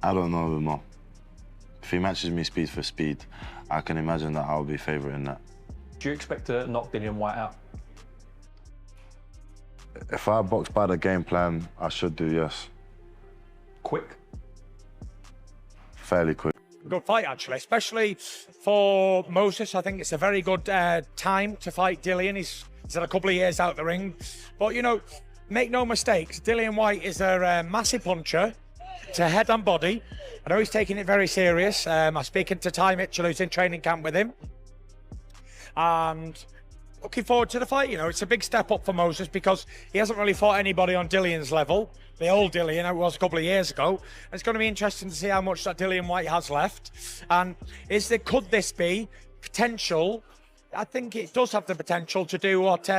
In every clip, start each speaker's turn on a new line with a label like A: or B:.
A: I don't know, Umar. If he matches me speed for speed, I can imagine that I'll be favouring that.
B: Do you expect to knock Dillian Whyte out?
A: If I box by the game plan, I should do, yes.
B: Quick?
A: Fairly quick.
C: Good fight, actually, especially for Moses. I think it's a very good time to fight Dillian. He's had a couple of years out the ring. But, you know, make no mistakes, Dillian Whyte is a massive puncher to head and body. I know he's taking it very serious. I'm speaking to Ty Mitchell, who's in training camp with him. And looking forward to the fight. You know, it's a big step up for Moses because he hasn't really fought anybody on Dillian's level. The old Dillian, it was a couple of years ago. It's going to be interesting to see how much that Dillian Whyte has left. And could this be potential? I think it does have the potential to do what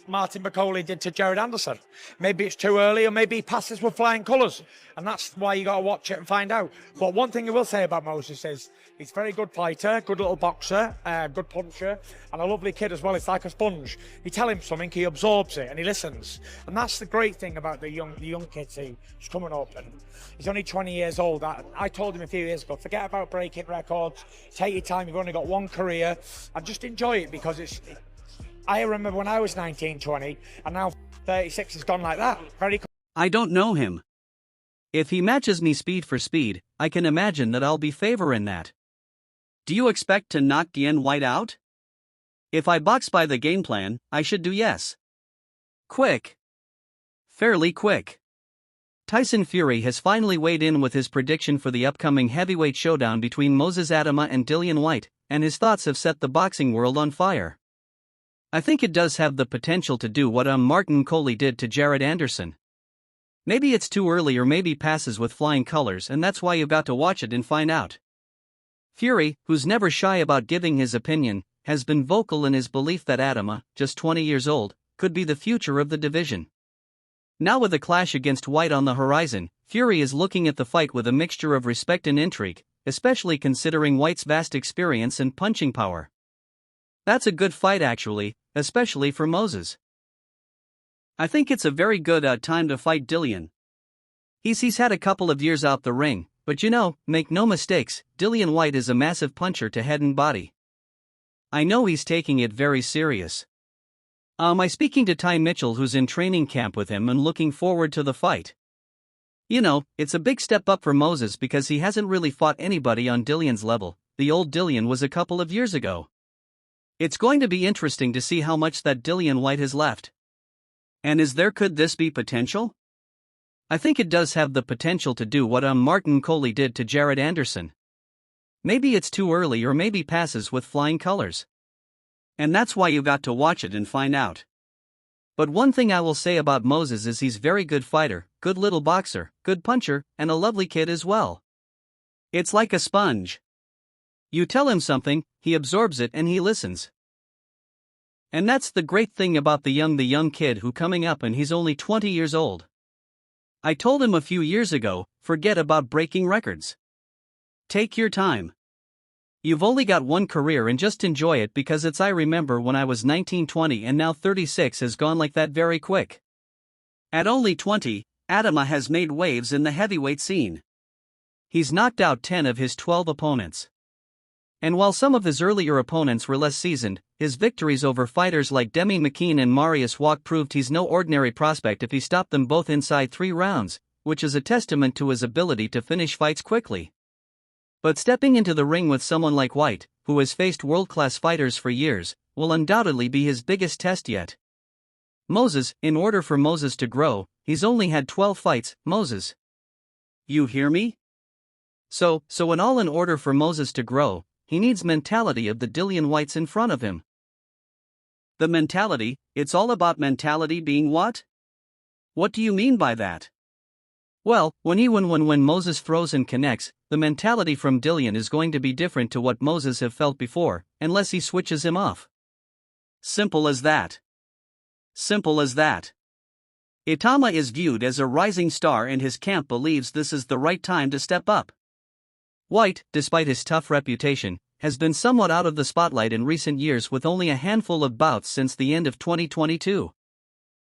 C: Martin McCauley did to Jared Anderson. Maybe it's too early, or maybe he passes with flying colours. And that's why you got to watch it and find out. But one thing I will say about Moses is he's a very good fighter, good little boxer, good puncher, and a lovely kid as well. It's like a sponge. You tell him something, he absorbs it and he listens. And that's the great thing about the young kids who's coming up. And he's only 20 years old. I told him a few years ago, forget about breaking records. Take your time. You've only got one career, and just enjoy it because I remember when I was 19, 20, and now 36 has gone like that. Very cool.
D: I don't know him. If he matches me speed for speed, I can imagine that I'll be favouring that. Do you expect to knock Dillian Whyte out? If I box by the game plan, I should do yes. Quick. Fairly quick. Tyson Fury has finally weighed in with his prediction for the upcoming heavyweight showdown between Moses Adama and Dillian Whyte, and his thoughts have set the boxing world on fire. I think it does have the potential to do what Martin McCauley did to Jared Anderson. Maybe it's too early, or maybe passes with flying colors, and that's why you've got to watch it and find out. Fury, who's never shy about giving his opinion, has been vocal in his belief that Adama, just 20 years old, could be the future of the division. Now with a clash against Whyte on the horizon, Fury is looking at the fight with a mixture of respect and intrigue, especially considering Whyte's vast experience and punching power. That's a good fight actually, especially for Moses. I think it's a very good time to fight Dillian. He's had a couple of years out the ring, but you know, make no mistakes, Dillian Whyte is a massive puncher to head and body. I know he's taking it very serious. I'm speaking to Ty Mitchell, who's in training camp with him and looking forward to the fight. You know, it's a big step up for Moses because he hasn't really fought anybody on Dillian's level. The old Dillian was a couple of years ago. It's going to be interesting to see how much that Dillian Whyte has left. And could this be potential? I think it does have the potential to do what Martin McCauley did to Jared Anderson. Maybe it's too early, or maybe passes with flying colors. And that's why you got to watch it and find out. But one thing I will say about Moses is he's very good fighter, good little boxer, good puncher, and a lovely kid as well. It's like a sponge. You tell him something, he absorbs it and he listens. And that's the great thing about the young kid who coming up, and he's only 20 years old. I told him a few years ago, forget about breaking records. Take your time. You've only got one career and just enjoy it, because I remember when I was 19, 20 and now 36 has gone like that very quick. At only 20, Adama has made waves in the heavyweight scene. He's knocked out 10 of his 12 opponents. And while some of his earlier opponents were less seasoned, his victories over fighters like Demi McKean and Marius Walk proved he's no ordinary prospect if he stopped them both inside 3 rounds, which is a testament to his ability to finish fights quickly. But stepping into the ring with someone like Whyte, who has faced world-class fighters for years, will undoubtedly be his biggest test yet. In order for Moses to grow, he's only had 12 fights, Moses. You hear me? So in order for Moses to grow, he needs mentality of the Dillian Whytes in front of him. The mentality, it's all about mentality being what? What do you mean by that? Well, when Moses throws and connects, the mentality from Dillian is going to be different to what Moses have felt before, unless he switches him off. Simple as that. Simple as that. Itauma is viewed as a rising star and his camp believes this is the right time to step up. Whyte, despite his tough reputation, has been somewhat out of the spotlight in recent years with only a handful of bouts since the end of 2022.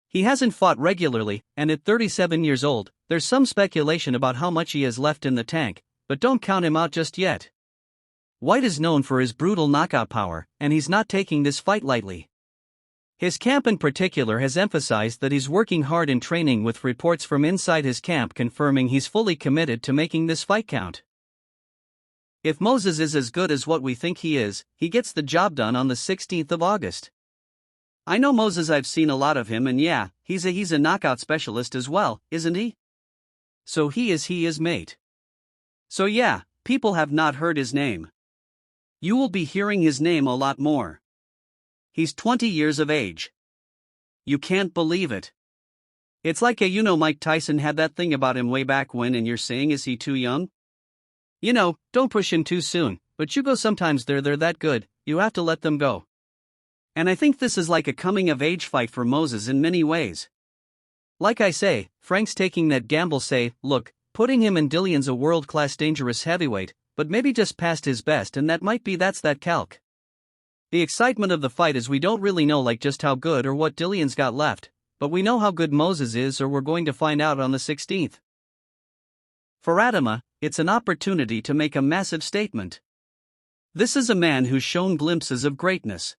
D: He hasn't fought regularly, and at 37 years old, there's some speculation about how much he has left in the tank, but don't count him out just yet. Whyte is known for his brutal knockout power, and he's not taking this fight lightly. His camp in particular has emphasized that he's working hard in training, with reports from inside his camp confirming he's fully committed to making this fight count. If Moses is as good as what we think he is, he gets the job done on the 16th of August. I know Moses, I've seen a lot of him, and yeah, he's a knockout specialist as well, isn't he? So he is mate. So yeah, people have not heard his name. You will be hearing his name a lot more. He's 20 years of age. You can't believe it. It's like Mike Tyson had that thing about him way back when, and you're saying, is he too young? Don't push him too soon, but you go sometimes they're that good, you have to let them go. And I think this is like a coming-of-age fight for Moses in many ways. Like I say, Frank's taking that gamble, look, putting him in Dillian's a world-class dangerous heavyweight, but maybe just past his best, and that's that calc. The excitement of the fight is we don't really know just how good or what Dillian's got left, but we know how good Moses is, or we're going to find out on the 16th. For Adama, it's an opportunity to make a massive statement. This is a man who's shown glimpses of greatness.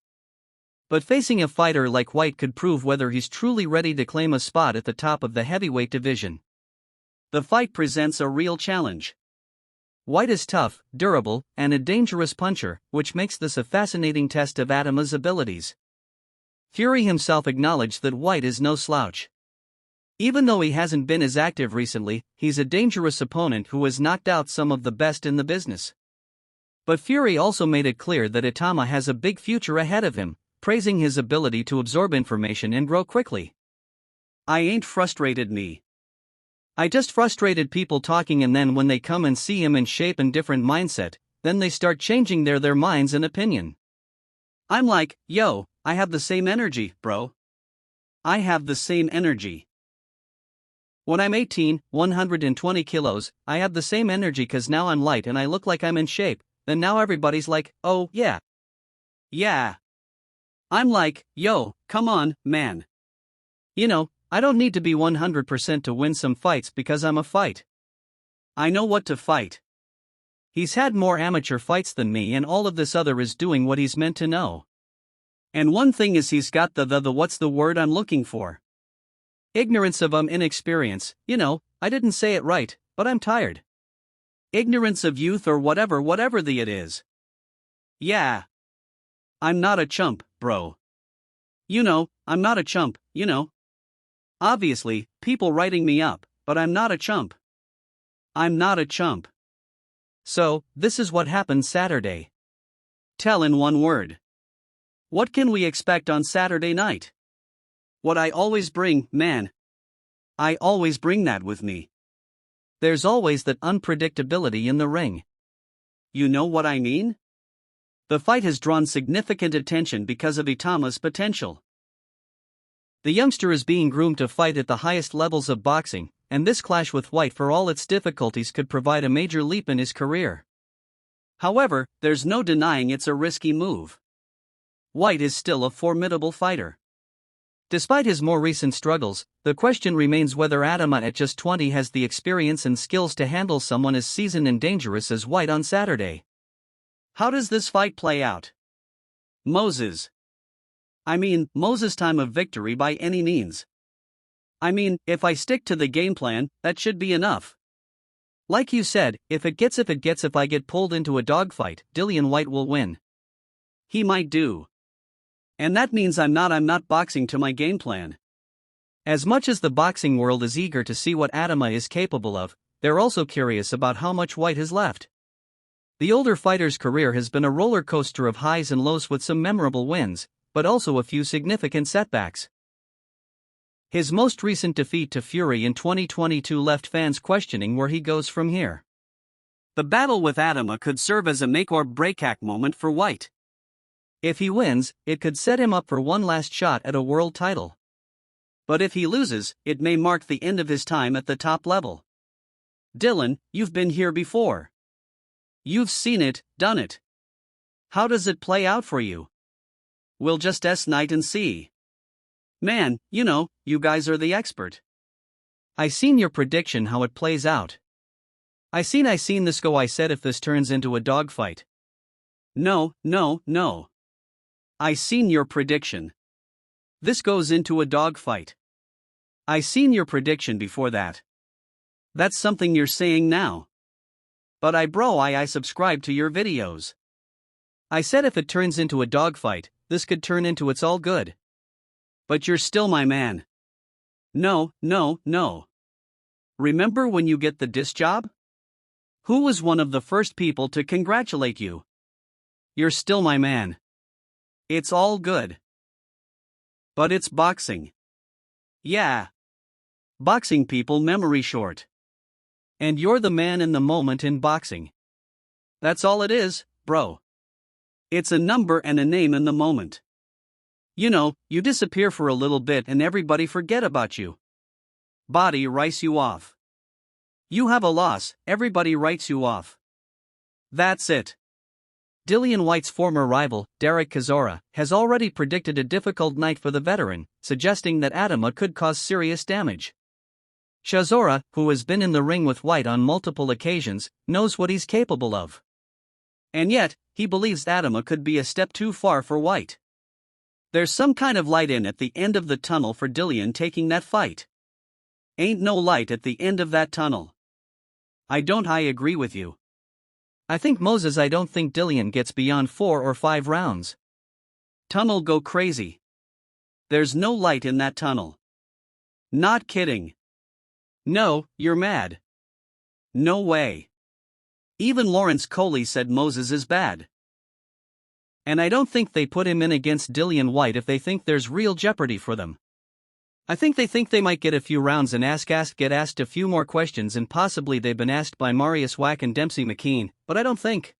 D: But facing a fighter like Whyte could prove whether he's truly ready to claim a spot at the top of the heavyweight division. The fight presents a real challenge. Whyte is tough, durable, and a dangerous puncher, which makes this a fascinating test of Adama's abilities. Fury himself acknowledged that Whyte is no slouch. Even though he hasn't been as active recently, he's a dangerous opponent who has knocked out some of the best in the business. But Fury also made it clear that Itauma has a big future ahead of him, praising his ability to absorb information and grow quickly. I ain't frustrated me. I just frustrated people talking, and then when they come and see him in shape and different mindset, then they start changing their minds and opinion. I'm like, yo, I have the same energy, bro. I have the same energy. When I'm 18, 120 kilos, I have the same energy cause now I'm light and I look like I'm in shape, then now everybody's like, oh, yeah. Yeah. I'm like, yo, come on, man. I don't need to be 100% to win some fights because I'm a fight. I know what to fight. He's had more amateur fights than me, and all of this other is doing what he's meant to know. And one thing is he's got the what's the word I'm looking for? Ignorance of inexperience, I didn't say it right, but I'm tired. Ignorance of youth or whatever it is. Yeah. I'm not a chump, bro. I'm not a chump, Obviously, people writing me up, but I'm not a chump. I'm not a chump. So, this is what happened Saturday. Tell in one word. What can we expect on Saturday night? What I always bring, man. I always bring that with me. There's always that unpredictability in the ring. You know what I mean? The fight has drawn significant attention because of Itauma's potential. The youngster is being groomed to fight at the highest levels of boxing, and this clash with Whyte, for all its difficulties, could provide a major leap in his career. However, there's no denying it's a risky move. Whyte is still a formidable fighter. Despite his more recent struggles, the question remains whether Adama at just 20 has the experience and skills to handle someone as seasoned and dangerous as Whyte on Saturday. How does this fight play out? Moses' time of victory by any means. If I stick to the game plan, that should be enough. Like you said, if I get pulled into a dogfight, Dillian Whyte will win. He might do. And that means I'm not boxing to my game plan. As much as the boxing world is eager to see what Adama is capable of, they're also curious about how much Whyte has left. The older fighter's career has been a roller coaster of highs and lows, with some memorable wins, but also a few significant setbacks. His most recent defeat to Fury in 2022 left fans questioning where he goes from here. The battle with Adama could serve as a make-or-break moment for Whyte. If he wins, it could set him up for one last shot at a world title. But if he loses, it may mark the end of his time at the top level. Dillian, you've been here before. You've seen it, done it. How does it play out for you? We'll just night and see. Man, you guys are the expert. I seen your prediction how it plays out. I seen this go. I said if this turns into a dogfight. No. I seen your prediction. This goes into a dogfight. I seen your prediction before that. That's something you're saying now. But I subscribe to your videos. I said if it turns into a dogfight, this could turn into it's all good. But you're still my man. No. Remember when you get the disc job? Who was one of the first people to congratulate you? You're still my man. It's all good. But it's boxing. Yeah. Boxing people memory short. And you're the man in the moment in boxing. That's all it is, bro. It's a number and a name in the moment. You know, you disappear for a little bit and everybody forget about you. Body writes you off. You have a loss, everybody writes you off. That's it. Dillian Whyte's former rival, Derek Chisora, has already predicted a difficult night for the veteran, suggesting that Adama could cause serious damage. Chisora, who has been in the ring with Whyte on multiple occasions, knows what he's capable of. And yet, he believes Adama could be a step too far for Whyte. There's some kind of light at the end of the tunnel for Dillian taking that fight. Ain't no light at the end of that tunnel. I agree with you. I don't think Dillian gets beyond 4 or 5 rounds. Tunnel go crazy. There's no light in that tunnel. Not kidding. No, you're mad. No way. Even Lawrence Coley said Moses is bad. And I don't think they put him in against Dillian Whyte if they think there's real jeopardy for them. I think they might get a few rounds and get asked a few more questions, and possibly they've been asked by Marius Wack and Dempsey McKean, but I don't think.